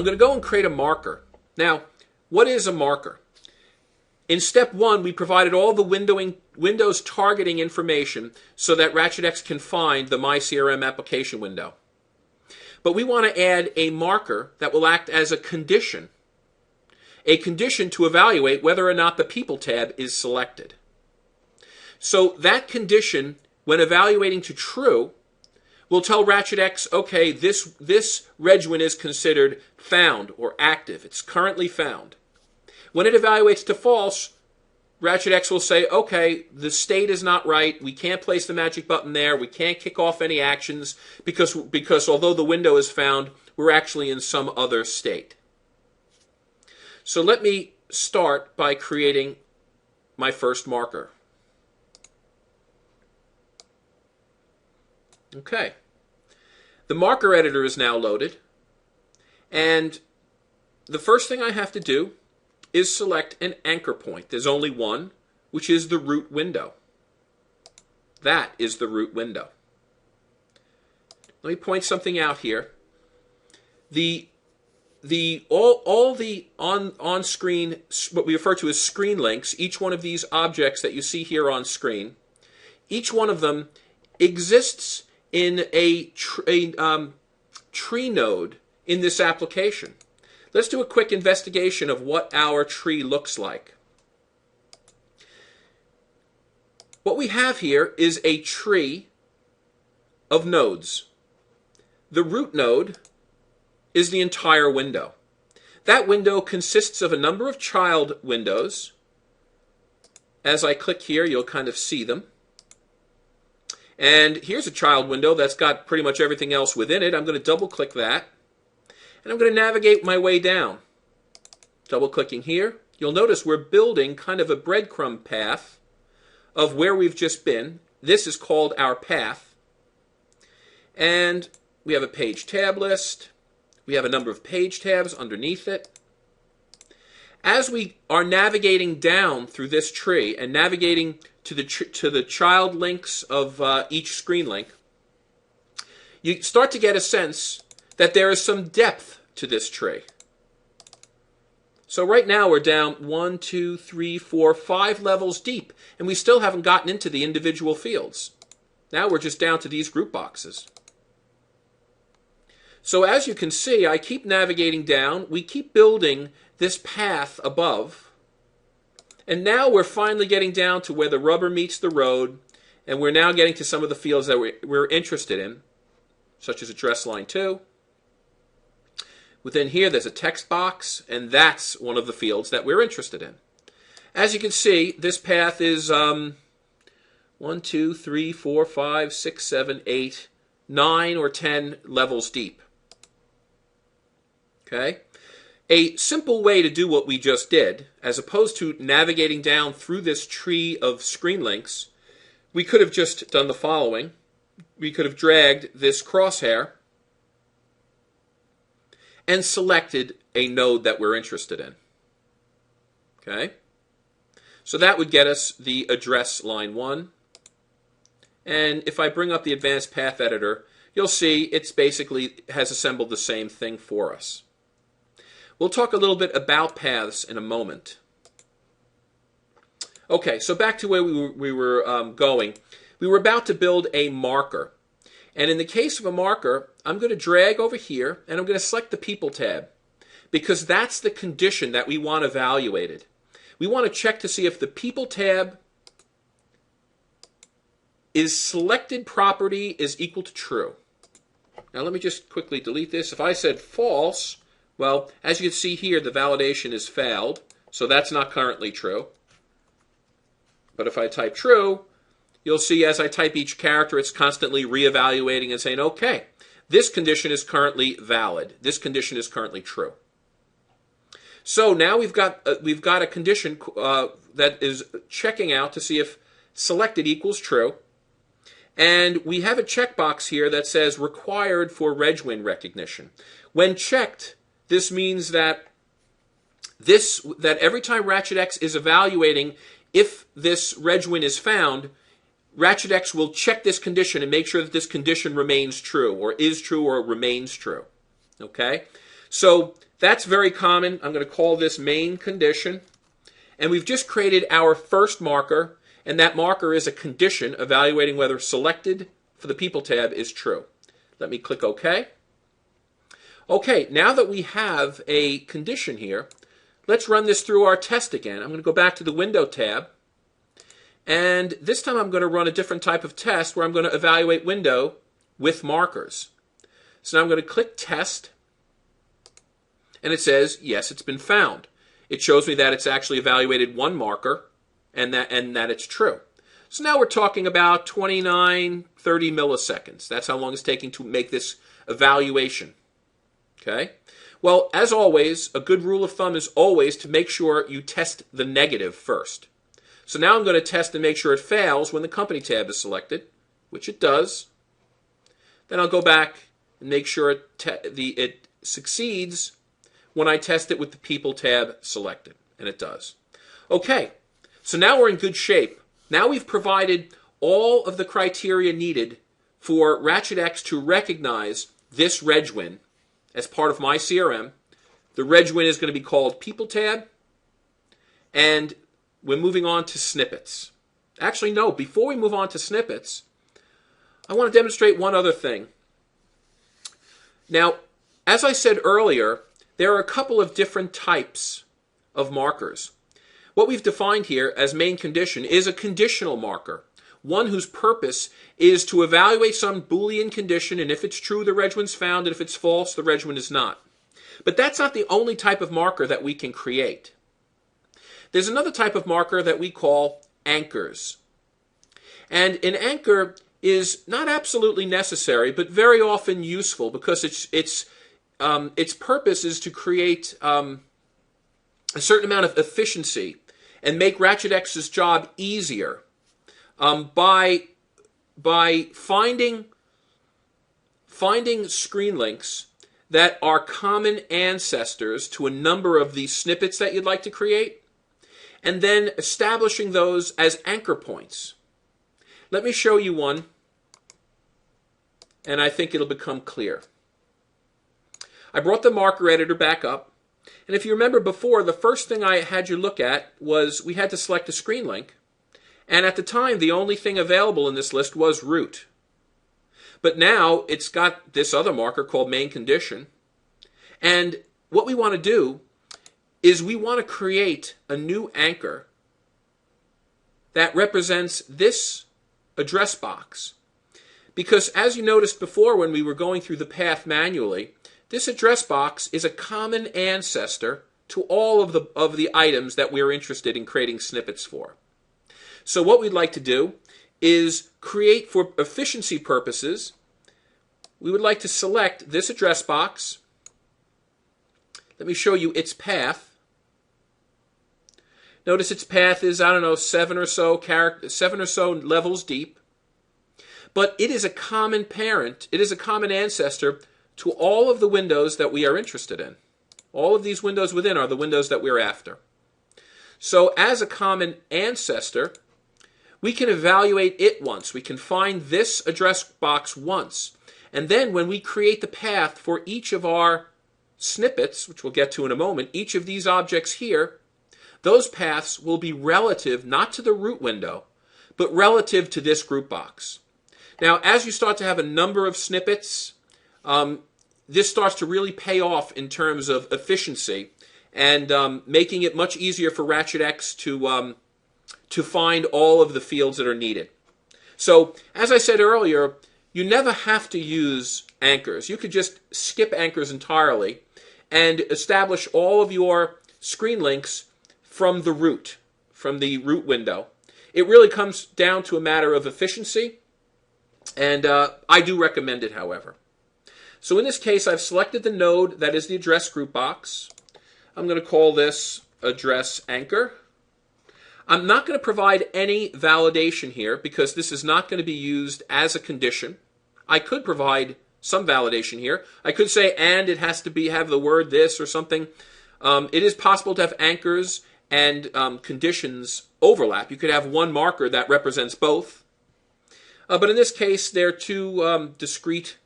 I'm going to go and create a marker. Now, what is a marker? In step 1, we provided all the Windows targeting information so that Ratchet-X can find the MyCRM application window. But we want to add a marker that will act as a condition to evaluate whether or not the People tab is selected. So that condition, when evaluating to true, will tell Ratchet-X, okay, this regwin is considered found or active. It's currently found. When it evaluates to false, Ratchet-X will say, okay, the state is not right. We can't place the magic button there. We can't kick off any actions because although the window is found, we're actually in some other state. So let me start by creating my first marker. Okay. The marker editor is now loaded, and the first thing I have to do is select an anchor point. There's only one, which is the root window. That is the root window. Let me point something out here. All the on screen, what we refer to as screen links, each one of these objects that you see here on screen, each one of them exists in a tree node in this application. Let's do a quick investigation of what our tree looks like. What we have here is a tree of nodes. The root node is the entire window. That window consists of a number of child windows. As I click here, you'll kind of see them. And here's a child window that's got pretty much everything else within it. I'm going to double-click that. And I'm going to navigate my way down. Double-clicking here. You'll notice we're building kind of a breadcrumb path of where we've just been. This is called our path. And we have a page tab list. We have a number of page tabs underneath it. As we are navigating down through this tree and navigating to the child links of each screen link, you start to get a sense that there is some depth to this tree. So right now we're down 1, 2, 3, 4, 5 levels deep, and we still haven't gotten into the individual fields. Now we're just down to these group boxes. So as you can see, I keep navigating down. We keep building this path above. And now we're finally getting down to where the rubber meets the road, and we're now getting to some of the fields that we're interested in, such as address line 2. Within here, there's a text box, and that's one of the fields that we're interested in. As you can see, this path is 1, 2, 3, 4, 5, 6, 7, 8, 9 or 10 levels deep. Okay? A simple way to do what we just did, as opposed to navigating down through this tree of screen links, we could have just done the following. We could have dragged this crosshair and selected a node that we're interested in. Okay? So that would get us the address line 1. And if I bring up the Advanced Path Editor, you'll see it's basically has assembled the same thing for us. We'll talk a little bit about paths in a moment. Okay, so back to where we were going. We were about to build a marker. And in the case of a marker, I'm going to drag over here, and I'm going to select the People tab, because that's the condition that we want evaluated. We want to check to see if the People tab is selected property is equal to true. Now let me just quickly delete this. If I said false, well, as you can see here, the validation is failed, so that's not currently true. But if I type true, you'll see as I type each character, it's constantly reevaluating and saying, okay, this condition is currently valid. This condition is currently true. So now we've got a condition that is checking out to see if selected equals true. And we have a checkbox here that says required for regwin recognition. When checked, this means that every time Ratchet-X is evaluating if this regwin is found, Ratchet-X will check this condition and make sure that this condition remains true, or is true, or remains true. Okay? So That's very common. I'm going to call this main condition. And we've just created our first marker, and that marker is a condition evaluating whether selected for the people tab is true. Let me click OK. Okay, now that we have a condition here, let's run this through our test again. I'm going to go back to the Window tab, and this time I'm going to run a different type of test where I'm going to evaluate window with markers. So now I'm going to click Test, and it says, yes, it's been found. It shows me that it's actually evaluated one marker and that it's true. So now we're talking about 29, 30 milliseconds. That's how long it's taking to make this evaluation. Okay? Well, as always, a good rule of thumb is always to make sure you test the negative first. So now I'm going to test and make sure it fails when the company tab is selected, which it does. Then I'll go back and make sure it succeeds when I test it with the people tab selected, and it does. Okay, so now we're in good shape. Now we've provided all of the criteria needed for Ratchet-X to recognize this regwin as part of my CRM. The regwin is going to be called People Tab, and we're moving on to snippets. Actually, no, before we move on to snippets, I want to demonstrate one other thing. Now, as I said earlier, there are a couple of different types of markers. What we've defined here as main condition is a conditional marker, one whose purpose is to evaluate some Boolean condition, and if it's true, the regwin's found, and if it's false, the regwin is not. But that's not the only type of marker that we can create. There's another type of marker that we call anchors. And an anchor is not absolutely necessary, but very often useful because its purpose is to create a certain amount of efficiency and make Ratchet-X's job easier by finding screen links that are common ancestors to a number of these snippets that you'd like to create, and then establishing those as anchor points. Let me show you one, and I think it'll become clear. I brought the marker editor back up, and if you remember before, the first thing I had you look at was we had to select a screen link, and at the time the only thing available in this list was root. But now it's got this other marker called main condition, and what we want to do is we want to create a new anchor that represents this address box. Because as you noticed before when we were going through the path manually, this address box is a common ancestor to all of the items that we're interested in creating snippets for. So what we'd like to do is create, for efficiency purposes, we would like to select this address box. Let me show you its path. Notice its path is, I don't know, 7 or so levels deep. But it is a common parent, it is a common ancestor to all of the windows that we are interested in. All of these windows within are the windows that we're after. So as a common ancestor, we can evaluate it once. We can find this address box once. And then when we create the path for each of our snippets, which we'll get to in a moment, each of these objects here, those paths will be relative not to the root window, but relative to this group box. Now, as you start to have a number of snippets, this starts to really pay off in terms of efficiency and making it much easier for Ratchet-X to find all of the fields that are needed. So, as I said earlier, you never have to use anchors. You could just skip anchors entirely and establish all of your screen links from the root window. It really comes down to a matter of efficiency, and I do recommend it, however. So in this case, I've selected the node that is the address group box. I'm going to call this address anchor. I'm not going to provide any validation here because this is not going to be used as a condition. I could provide some validation here. I could say, and it has to have the word this or something. It is possible to have anchors and conditions overlap. You could have one marker that represents both. But in this case, they're two discrete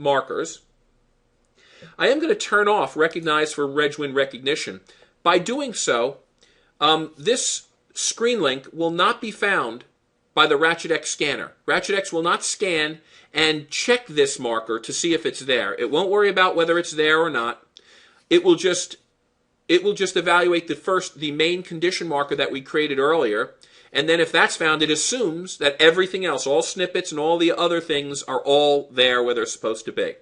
markers. I am going to turn off Recognize for Regwin Recognition. By doing so, this screen link will not be found by the Ratchet-X scanner. Ratchet-X will not scan and check this marker to see if it's there. It won't worry about whether it's there or not. It will just evaluate the main condition marker that we created earlier, and then if that's found, it assumes that everything else, all snippets and all the other things, are all there where they're supposed to be.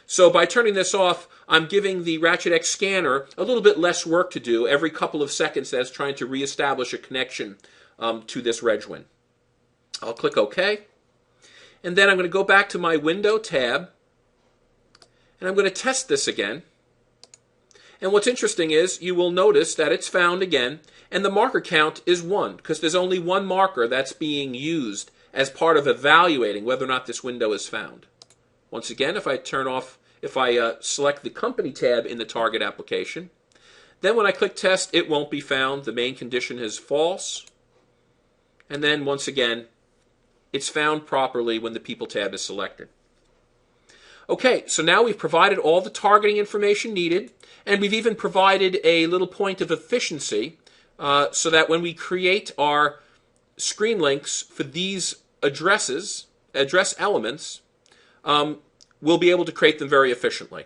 So by turning this off, I'm giving the Ratchet-X scanner a little bit less work to do every couple of seconds as trying to reestablish a connection to this Regwin. I'll click OK. And then I'm going to go back to my Window tab, and I'm going to test this again. And what's interesting is you will notice that it's found again, and the marker count is 1, because there's only one marker that's being used as part of evaluating whether or not this window is found. Once again, if I select the Company tab in the target application, then when I click Test, it won't be found. The main condition is false. And then, once again, it's found properly when the People tab is selected. Okay, so now we've provided all the targeting information needed, and we've even provided a little point of efficiency so that when we create our screen links for these address elements, we'll be able to create them very efficiently.